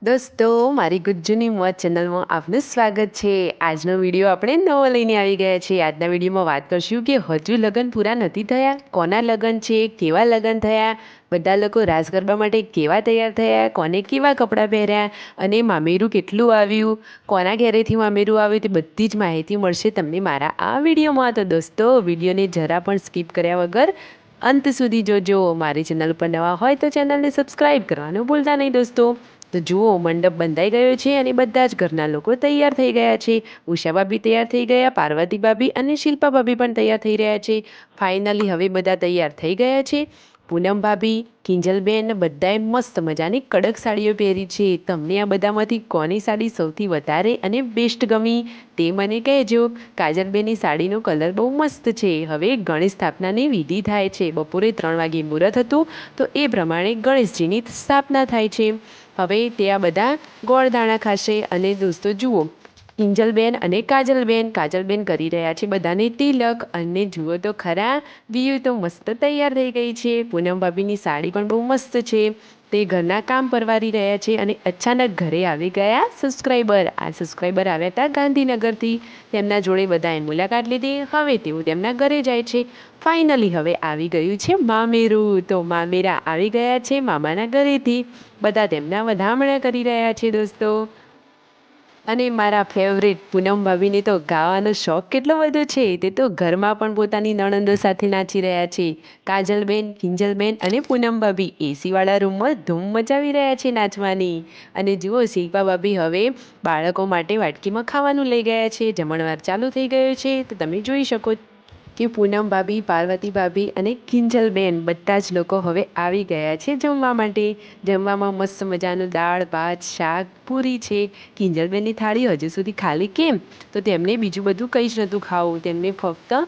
દોસ્તો, મારી ગુજ્જુની મોજ ચેનલમાં આપનું સ્વાગત છે। આજનો વિડીયો આપણે નવો લઈને આવી ગયા છીએ। આજના વિડીયોમાં વાત કરશું કે હજુ લગ્ન પૂરા નથી થયા, કોના લગ્ન છે, કેવા લગ્ન થયા, બધા લોકો રાસ ગરબા માટે કેવા તૈયાર થયા, કોને કેવા કપડાં પહેર્યા અને મામેરું કેટલું આવ્યું, કોના ઘરેથી મામેરું આવ્યું, તે બધી જ માહિતી મળશે તમને મારા આ વિડીયોમાં। તો દોસ્તો, વિડીયોને જરા પણ સ્કીપ કર્યા વગર અંત સુધી જોજો। મારી ચેનલ પર નવા હોય તો ચેનલને સબસ્ક્રાઈબ કરવાનું ભૂલતા નહીં દોસ્તો। તો જુઓ, મંડપ બંધાઈ ગયો છે અને બધા જ ઘરના લોકો તૈયાર થઈ ગયા છે। ઉષા ભાભી તૈયાર થઈ ગયા, પાર્વતી ભાભી અને શિલ્પા ભાભી પણ તૈયાર થઈ રહ્યા છે। ફાઇનલી હવે બધા તૈયાર થઈ ગયા છે। પૂનમ ભાભી, કિંજલબેન બધાએ મસ્ત મજાની કડક સાડીઓ પહેરી છે। તમને આ બધામાંથી કોની સાડી સૌથી વધારે અને બેસ્ટ ગમી તે મને કહેજો। કાજલબેનની સાડીનો કલર બહુ મસ્ત છે। હવે ગણેશ સ્થાપનાની વિધિ થાય છે। બપોરે 3 વાગે મુહૂર્ત હતું, તો એ પ્રમાણે ગણેશજીની સ્થાપના થાય છે। હવે તે આ બધા ગોળ દાણા ખાશે। અને દોસ્તો જુઓ, કિંજલબેન અને કાજલબેન કરી રહ્યા છે બધાને તિલક। અને જુઓ તો ખરા, વ્યૂ તો મસ્ત તૈયાર થઈ ગઈ છે। પૂનમ ભાભીની સાડી પણ બહુ મસ્ત છે। તે ઘરના કામ પરવારી રહ્યા છે અને અચાનક ઘરે આવી ગયા સબસ્ક્રાઈબર। આ સબસ્ક્રાઈબર આવ્યા હતા ગાંધીનગરથી। તેમના જોડે બધાએ મુલાકાત લીધી। હવે તેઓ તેમના ઘરે જાય છે। ફાઇનલી હવે આવી ગયું છે મામેરું। તો મામેરા આવી ગયા છે મામાના ઘરેથી। બધા તેમના વધામણા કરી રહ્યા છે દોસ્તો। અને મારા ફેવરેટ પૂનમ ભાભીને તો ગાવાનો શોખ કેટલો બધો છે। તે તો ઘરમાં પણ પોતાની નણંદો સાથે નાચી રહ્યા છે। કાજલબેન, કિંજલબેન અને પૂનમ ભાભી એસીવાળા રૂમમાં ધૂમ મચાવી રહ્યા છે નાચવાની। અને જુઓ, શિલ્પા ભાભી હવે બાળકો માટે વાટકીમાં ખાવાનું લઈ ગયા છે। જમણવાર ચાલુ થઈ ગયો છે। તો તમે જોઈ શકો કે પૂનમ ભાભી, પાર્વતી ભાભી અને કિંજલબેન બધા જ લોકો હવે આવી ગયા છે જમવા માટે। જમવામાં મસ્ત મજાનું દાળ, ભાત, શાક, પૂરી છે। કિંજલબેનની થાળી હજુ સુધી ખાલી કેમ? તો તેમને બીજું બધું કંઈ જ નહોતું ખાવું। તેમને ફક્ત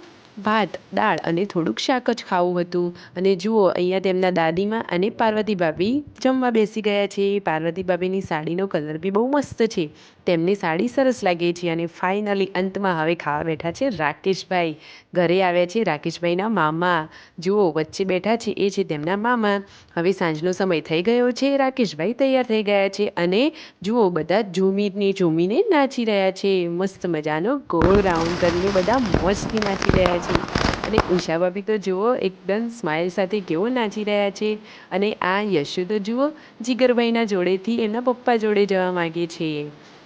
ભાત, દાળ અને થોડુંક શાક જ ખાવું હતું। અને જુઓ, અહીંયા તેમના દાદીમા અને પાર્વતી ભાભી જમવા બેસી ગયા છે। પાર્વતી ભાભીની સાડીનો કલર બી બહુ મસ્ત છે। તેમની સાડી સરસ લાગે છે। અને ફાઇનલી અંતમાં હવે ખાવા બેઠા છે રાકેશભાઈ। ઘરે આવ્યા છે રાકેશભાઈના મામા। જુઓ, વચ્ચે બેઠા છે એ છે તેમના મામા। હવે સાંજનો સમય થઈ ગયો છે। રાકેશભાઈ તૈયાર થઈ ગયા છે અને જુઓ, બધા ઝૂમીને નાચી રહ્યા છે। મસ્ત મજાનો ગોળ રાઉન્ડ કરીને બધા મોજથી નાચી રહ્યા છે। અને ઉષા ભાભી તો જુઓ, એકદમ સ્માઇલ સાથે કેવો નાચી રહ્યા છે। અને આ યશુ તો જુઓ, જીગરભાઈના જોડેથી એમના પપ્પા જોડે જવા માગે છે।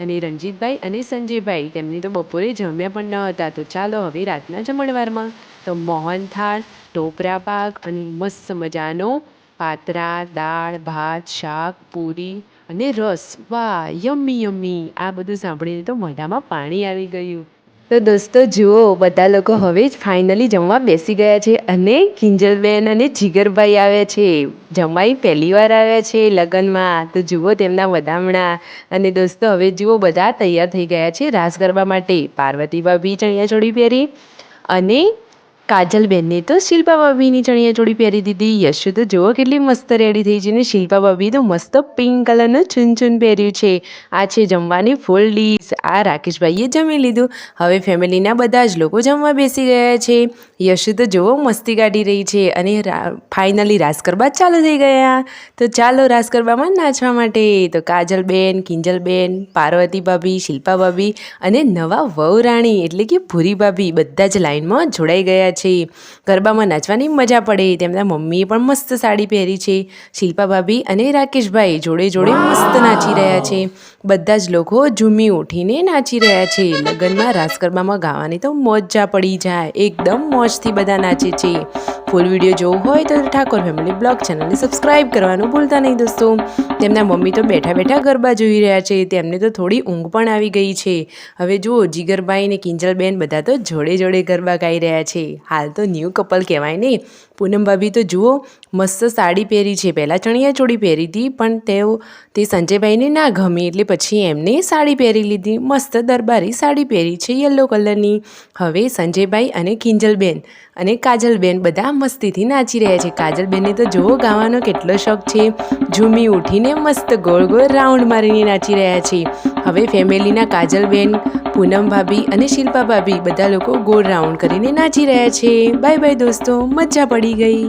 અને રણજીતભાઈ અને સંજયભાઈ તેમની તો બપોરે જમ્યા પણ ન હતા। તો ચાલો હવે રાતના જમણવારમાં તો મોહનથાળ, ટોપરા પાક અને મસ્ત મજાનો પાતરા, દાળ, ભાત, શાક, પૂરી અને રસ। વાહ, યમ્મી યમ્મી! આ બધું સાંભળીને તો મોઢામાં પાણી આવી ગયું। તો દોસ્તો જુઓ, બધા લોકો હવે જ ફાઇનલી જમવા બેસી ગયા છે। અને કિંજલબેન અને જીગરભાઈ આવ્યા છે। જમાઈ પહેલી વાર આવ્યા છે લગ્નમાં। તો જુઓ તેમના વધામણા। અને દોસ્તો હવે જુઓ, બધા તૈયાર થઈ ગયા છે રાસ ગરબા માટે। પાર્વતી ભાભી ચણિયાચોળી પહેરી અને કાજલબેનને તો શિલ્પા ભાભીની ચણિયાચોળી પહેરી દીધી। યશુ તો જુઓ કેટલી મસ્ત રેડી થઈ છે। ને શિલ્પા ભાભી તો મસ્ત પિંક કલરનું ચૂન પહેર્યું છે। આ છે જમવાની ફૂલ ડીશ। આ રાકેશભાઈએ જમી લીધું। હવે ફેમિલીના બધા જ લોકો જમવા બેસી ગયા છે। યશુ તો જુઓ મસ્તી કાઢી રહી છે। અને ફાઇનલી રાસ ગરબા ચાલુ થઈ ગયા। તો ચાલો રાસ ગરબામાં નાચવા માટે। તો કાજલબેન, કિંજલબેન, પાર્વતી ભાભી, શિલ્પા ભાભી અને નવા વહુરાણી એટલે કે ભૂરી ભાભી બધા જ લાઈનમાં જોડાઈ ગયા છે। ગરબામાં નાચવાની મજા પડે। તેમના મમ્મીએ પણ મસ્ત સાડી પહેરી છે। શિલ્પા ભાભી અને રાકેશભાઈ જોડે જોડે મસ્ત નાચી રહ્યા છે। બધા જ લોકો ઝૂમી ઉઠીને નાચી રહ્યા છે। લગ્નમાં રાસ ગરબામાં ગાવાની તો મોજા પડી જાય। એકદમ મોજથી બધા નાચે છે। ફૂલ વિડીયો જોવો હોય તો ઠાકોર ફેમિલી બ્લોગ ચેનલને સબસ્ક્રાઈબ કરવાનું ભૂલતા નહીં દોસ્તો। તેમના મમ્મી તો બેઠા બેઠા ગરબા જોઈ રહ્યા છે। તેમને તો થોડી ઊંઘ પણ આવી ગઈ છે। હવે જુઓ, જીગરભાઈ ને કિંજલબેન બધા તો જોડે જોડે ગરબા ગાઈ રહ્યા છે। હાલ તો ન્યૂ કપલ કહેવાય ને। પૂનમ ભાભી તો જુઓ મસ્ત સાડી પહેરી છે। પહેલાં ચણિયાચોળી પહેરી હતી, પણ તે સંજયભાઈને ના ગમી એટલે પછી એમને સાડી પહેરી લીધી। મસ્ત દરબારી સાડી પહેરી છે યલો કલરની। હવે સંજયભાઈ અને કિંજલબેન અને કાજલબેન બધા મસ્તીથી નાચી રહ્યા છે। કાજલબેનને તો જુઓ ગાવાનો કેટલો શોખ છે। ઝૂમી ઉઠીને મસ્ત ગોળ ગોળ રાઉન્ડ મારીને નાચી રહ્યા છે। હવે ફેમિલીના કાજલબેન, પૂનમ ભાભી અને શિલ્પા ભાભી બધા લોકો ગોળ રાઉન્ડ કરીને નાચી રહ્યા છે। બાય બાય દોસ્તો, મજા પડી ગઈ।